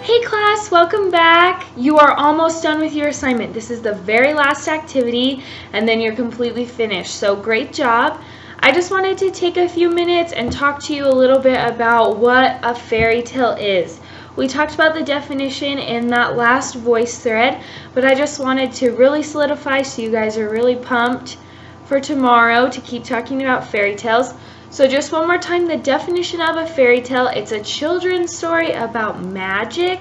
Hey class, welcome back. You are almost done with your assignment. This is the very last activity and then you're completely finished. So great job. I just wanted to take a few minutes and talk to you a little bit about what a fairy tale is. We talked about the definition in that last voice thread, but I just wanted to really solidify so you guys are really pumped for tomorrow to keep talking about fairy tales. So just one more time, the definition of a fairy tale: it's a children's story about magic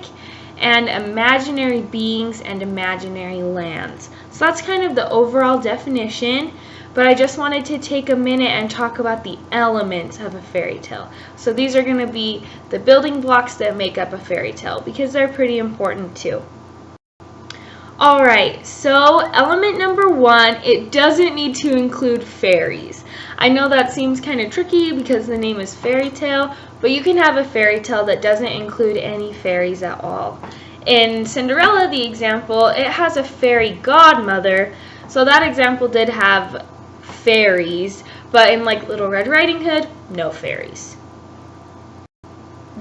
and imaginary beings and imaginary lands. So that's kind of the overall definition, but I just wanted to take a minute and talk about the elements of a fairy tale. So these are going to be the building blocks that make up a fairy tale because they're pretty important too. Alright, so element number one, it doesn't need to include fairies. I know that seems kind of tricky because the name is fairy tale, but you can have a fairy tale that doesn't include any fairies at all. In Cinderella, the example, it has a fairy godmother, so that example did have fairies, but in like Little Red Riding Hood, no fairies.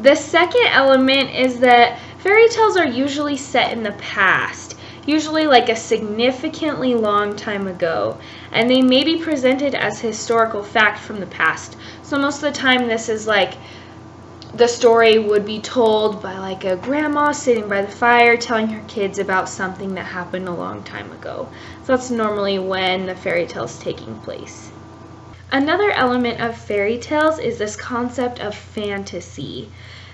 The second element is that fairy tales are usually set in the past, usually like a significantly long time ago, and they may be presented as historical fact from the past. So most of the time this is like the story would be told by like a grandma sitting by the fire telling her kids about something that happened a long time ago. So that's normally when the fairy tale is taking place. Another element of fairy tales is this concept of fantasy.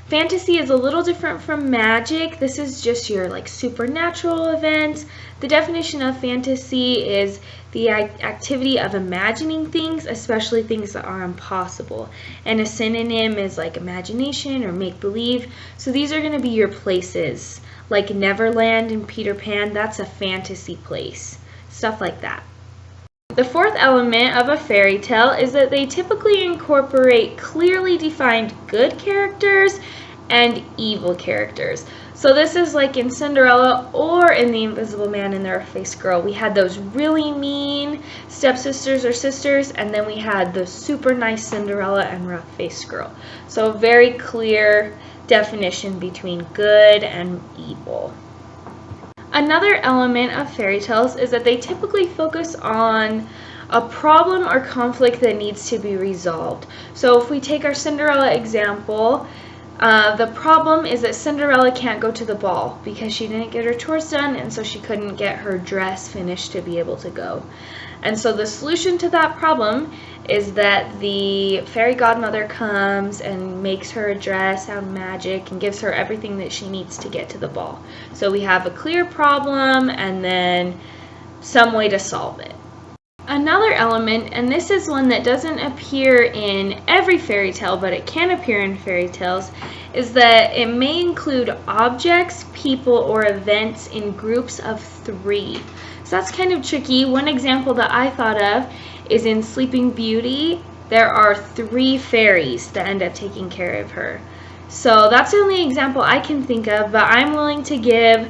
Fantasy is a little different from magic. This is just your like supernatural events. The definition of fantasy is the activity of imagining things, especially things that are impossible. And a synonym is like imagination or make-believe. So these are going to be your places. Like Neverland and Peter Pan, that's a fantasy place. Stuff like that. The fourth element of a fairy tale is that they typically incorporate clearly defined good characters and evil characters. So this is like in Cinderella or in The Invisible Man and the Rough-Faced Girl. We had those really mean stepsisters or sisters, and then we had the super nice Cinderella and Rough-Faced Girl. So a very clear definition between good and evil. Another element of fairy tales is that they typically focus on a problem or conflict that needs to be resolved. So if we take our Cinderella example, the problem is that Cinderella can't go to the ball because she didn't get her chores done, and so she couldn't get her dress finished to be able to go. And so the solution to that problem is that the fairy godmother comes and makes her a dress out of magic and gives her everything that she needs to get to the ball. So we have a clear problem and then some way to solve it. Another element, and this is one that doesn't appear in every fairy tale, but it can appear in fairy tales, is that it may include objects, people, or events in groups of 3. So that's kind of tricky. One example that I thought of is in Sleeping Beauty. There are 3 fairies that end up taking care of her. So that's the only example I can think of, but I'm willing to give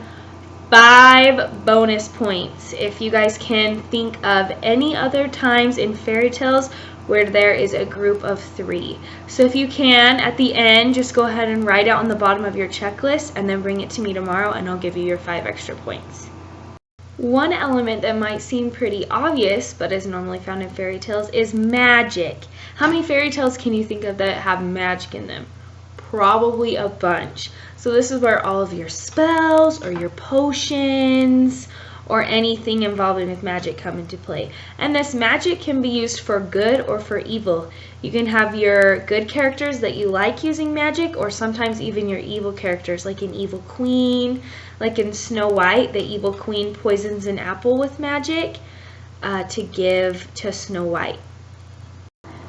5 bonus points if you guys can think of any other times in fairy tales where there is a group of 3. So if you can, at the end, just go ahead and write it on the bottom of your checklist and then bring it to me tomorrow and I'll give you your 5 extra points. One element that might seem pretty obvious but is normally found in fairy tales is magic. How many fairy tales can you think of that have magic in them? Probably a bunch. So this is where all of your spells or your potions or anything involving with magic come into play. And this magic can be used for good or for evil. You can have your good characters that you like using magic, or sometimes even your evil characters, like an evil queen, like in Snow White, the evil queen poisons an apple with magic to give to Snow White.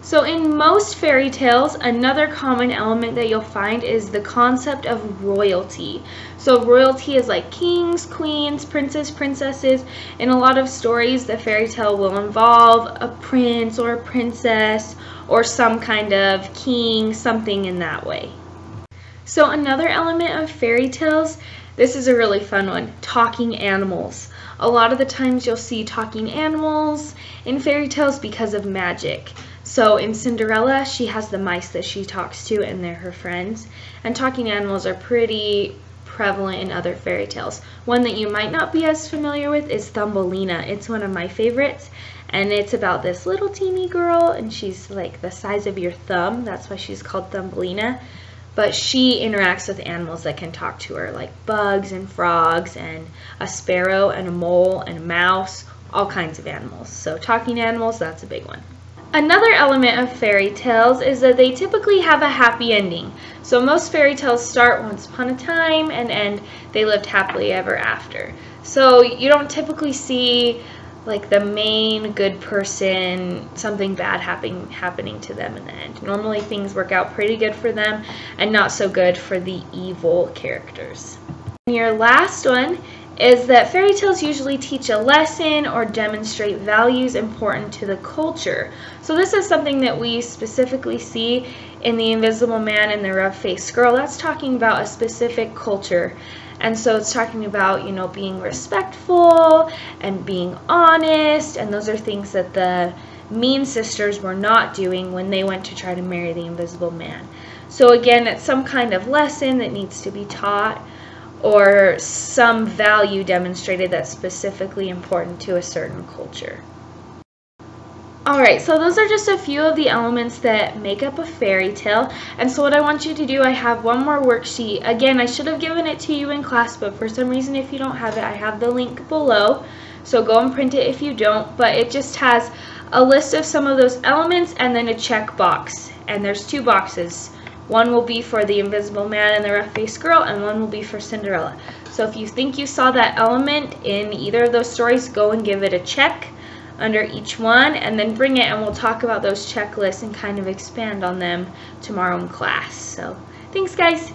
So in most fairy tales, another common element that you'll find is the concept of royalty. So royalty is like kings, queens, princes, princesses. In a lot of stories, the fairy tale will involve a prince or a princess or some kind of king, something in that way. So another element of fairy tales, this is a really fun one, talking animals. A lot of the times you'll see talking animals in fairy tales because of magic. So in Cinderella, she has the mice that she talks to and they're her friends. And talking animals are pretty prevalent in other fairy tales. One that you might not be as familiar with is Thumbelina. It's one of my favorites, and it's about this little teeny girl, and she's like the size of your thumb. That's why she's called Thumbelina. But she interacts with animals that can talk to her, like bugs and frogs and a sparrow and a mole and a mouse, all kinds of animals. So talking animals, that's a big one. Another element of fairy tales is that they typically have a happy ending. So most fairy tales start once upon a time and end they lived happily ever after. So you don't typically see like the main good person, something bad happening to them in the end. Normally things work out pretty good for them and not so good for the evil characters. And your last one is that fairy tales usually teach a lesson or demonstrate values important to the culture. So this is something that we specifically see in The Invisible Man and the Red-Faced Girl. That's talking about a specific culture. And so it's talking about, you know, being respectful and being honest, and those are things that the Mean Sisters were not doing when they went to try to marry the Invisible Man. So again, it's some kind of lesson that needs to be taught, or some value demonstrated that's specifically important to a certain culture. Alright, so those are just a few of the elements that make up a fairy tale. And so what I want you to do, I have one more worksheet. Again, I should have given it to you in class, but for some reason if you don't have it, I have the link below. So go and print it if you don't. But it just has a list of some of those elements and then a check box. And there's two boxes. One will be for the Invisible Man and the Red-Faced Girl, and one will be for Cinderella. So if you think you saw that element in either of those stories, go and give it a check under each one, and then bring it and we'll talk about those checklists and kind of expand on them tomorrow in class. So thanks guys.